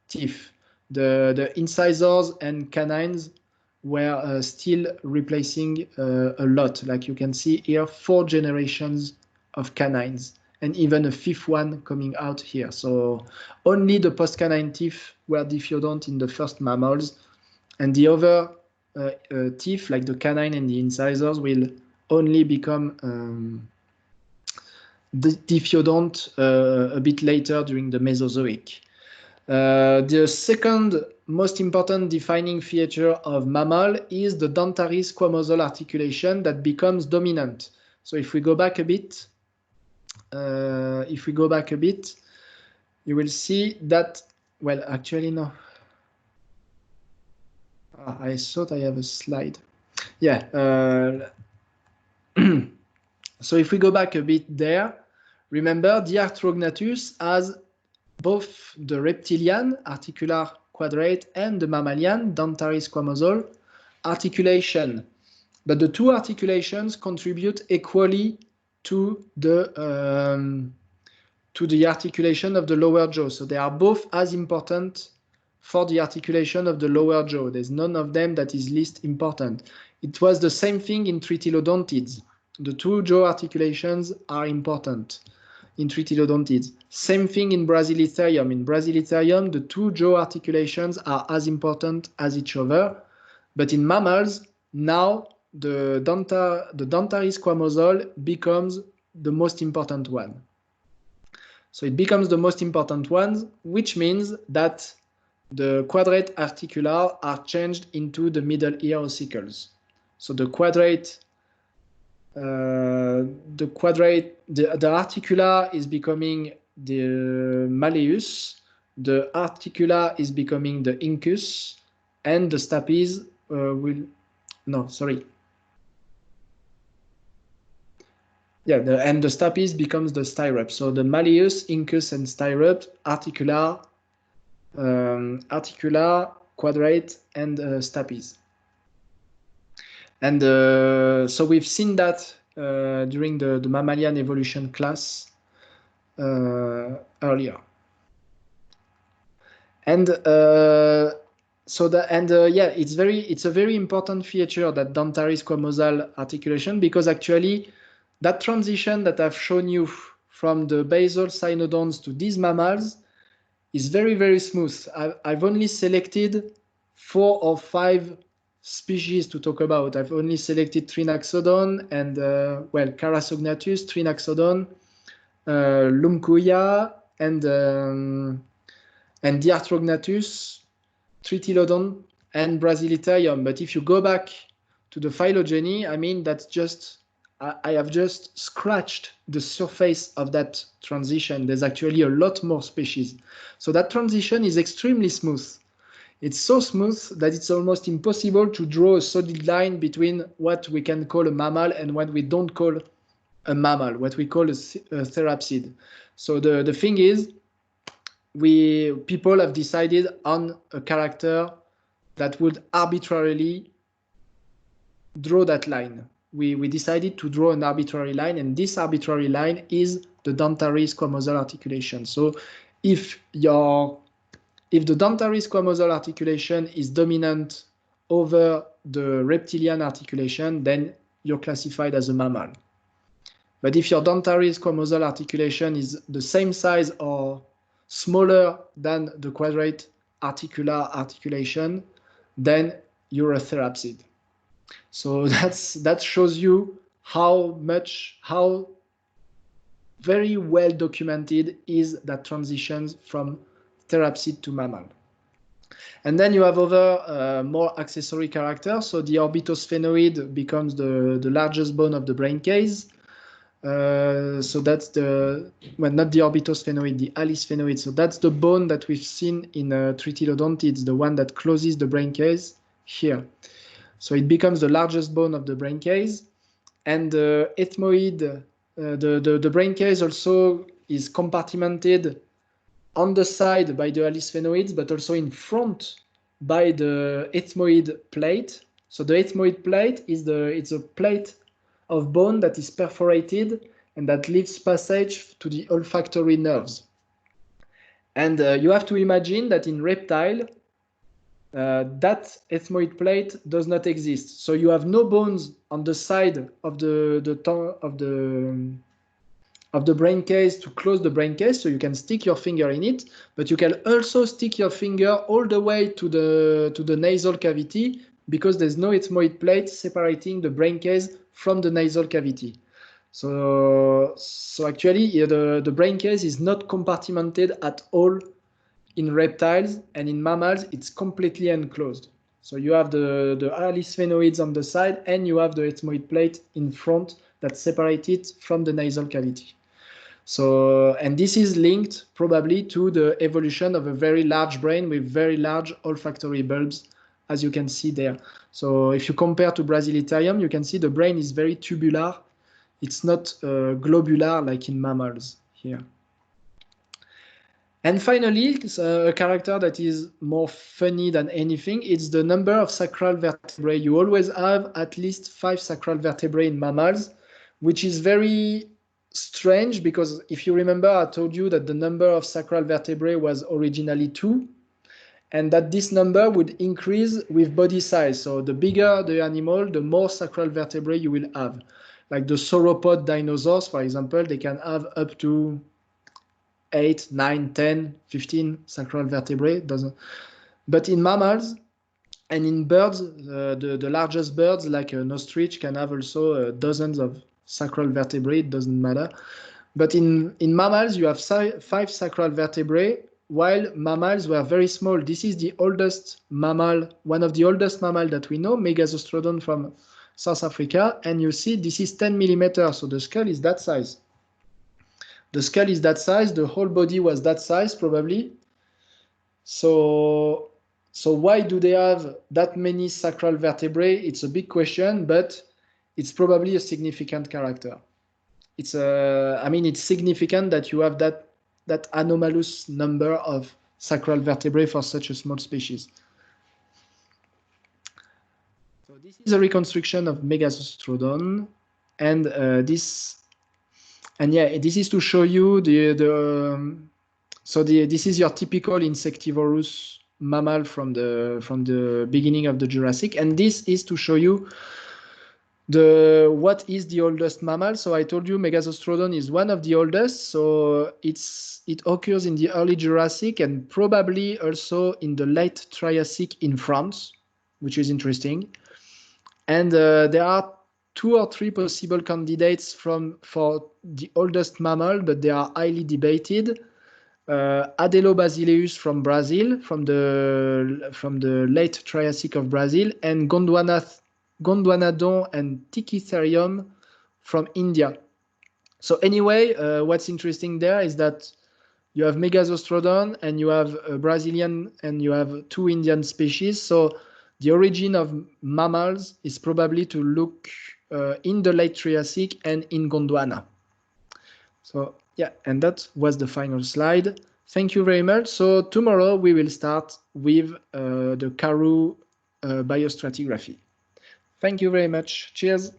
teeth. The incisors and canines were still replacing a lot. Like you can see here, 4 generations of canines, and even a 5th one coming out here. So only the post-canine teeth were diphyodont in the first mammals, and the other teeth, like the canine and the incisors, will only become diphyodont a bit later during the Mesozoic. The second most important defining feature of mammal is the dentary-squamosal articulation that becomes dominant. So if we go back a bit, you will see that, well, actually, no. I thought I have a slide. Yeah. So if we go back a bit there, remember the Arthrognattus has both the reptilian articular quadrate and the mammalian dentary squamosal articulation. But the two articulations contribute equally to the articulation of the lower jaw. So they are both as important for the articulation of the lower jaw. There's none of them that is least important. It was the same thing in tritylodontids. The two jaw articulations are important in tritylodontids. Same thing in Brasilitherium. In Brasilitherium, the two jaw articulations are as important as each other. But in mammals, now the dentary squamosal becomes the most important one. So it becomes the most important one, which means that the quadrate articular are changed into the middle ear ossicles. So the articular is becoming the malleus, the articular is becoming the incus, and the stapes and the stapes becomes the stirrup. So the malleus, incus, and stirrup, articular, quadrate, and stapes. And so we've seen that during the mammalian evolution class earlier. And it's a very important feature, that dentary squamosal articulation, because actually that transition that I've shown you from the basal cynodonts to these mammals is very, very smooth. I've only selected 4 or 5 species to talk about. I've only selected Trinaxodon and, Carasognathus, Trinaxodon, Lumcuia, and Diarthrognathus, Tritylodon, and Brasilitherium. But if you go back to the phylogeny, I mean, that's just, I have just scratched the surface of that transition. There's actually a lot more species. So that transition is extremely smooth. It's so smooth that it's almost impossible to draw a solid line between what we can call a mammal and what we don't call a mammal, what we call a therapsid. So the thing is, people have decided on a character that would arbitrarily draw that line. We decided to draw an arbitrary line, and this arbitrary line is the dentary squamosal articulation. So if the dentary squamosal articulation is dominant over the reptilian articulation, then you're classified as a mammal. But if your dentary squamosal articulation is the same size or smaller than the quadrate articular articulation, then you're a therapsid. So that shows you how very well documented is that transition from therapsid to mammal. And then you have other more accessory characters. So the orbitosphenoid becomes the largest bone of the brain case. So that's not the orbitosphenoid, the alisphenoid. So that's the bone that we've seen in tritylodontids, the one that closes the brain case here. So it becomes the largest bone of the brain case. And the ethmoid, the brain case also is compartmented on the side by the alisphenoids, but also in front by the ethmoid plate. So the ethmoid plate it's a plate of bone that is perforated and that leaves passage to the olfactory nerves. And you have to imagine that in reptile, that ethmoid plate does not exist. So you have no bones on the side of the brain case to close the brain case, so you can stick your finger in it, but you can also stick your finger all the way to the nasal cavity, because there's no ethmoid plate separating the brain case from the nasal cavity. So actually, the brain case is not compartmented at all in reptiles, and in mammals, it's completely enclosed. So you have the alisphenoids on the side, and you have the ethmoid plate in front that separates it from the nasal cavity. So, and this is linked probably to the evolution of a very large brain with very large olfactory bulbs, as you can see there. So if you compare to Brasilitherium, you can see the brain is very tubular. It's not globular like in mammals here. And finally, a character that is more funny than anything, it's the number of sacral vertebrae. You always have at least 5 sacral vertebrae in mammals, which is very strange because if you remember, I told you that the number of sacral vertebrae was originally 2, and that this number would increase with body size. So the bigger the animal, the more sacral vertebrae you will have. Like the sauropod dinosaurs, for example, they can have up to 8, 9, 10, 15 sacral vertebrae. But in mammals and in birds, the largest birds like an ostrich can have also dozens of sacral vertebrae. It doesn't matter. But in mammals, you have 5 sacral vertebrae, while mammals were very small. This is the oldest mammal, one of the oldest mammals that we know, Megazostrodon from South Africa. And you see this is 10 millimeters, so the skull is that size. The skull is that size, the whole body was that size probably. So why do they have that many sacral vertebrae? It's a big question, but it's probably a significant character. I mean, it's significant that you have that anomalous number of sacral vertebrae for such a small species. So this is a reconstruction of Megazostrodon, and this is to show you this is your typical insectivorous mammal from the beginning of the Jurassic, and this is to show you what is the oldest mammal. So I told you Megazostrodon is one of the oldest, so it occurs in the early Jurassic and probably also in the late Triassic in France, which is interesting. And there are 2 or 3 possible candidates for the oldest mammal, but they are highly debated. Adelobasileus from Brazil, from the late Triassic of Brazil, and Gondwanadon and Tachytherium from India. So anyway, what's interesting there is that you have Megazostrodon and you have a Brazilian and you have 2 Indian species. So the origin of mammals is probably to look in the late Triassic and in Gondwana. So yeah, and that was the final slide. Thank you very much. So tomorrow we will start with the Karoo biostratigraphy. Thank you very much. Cheers.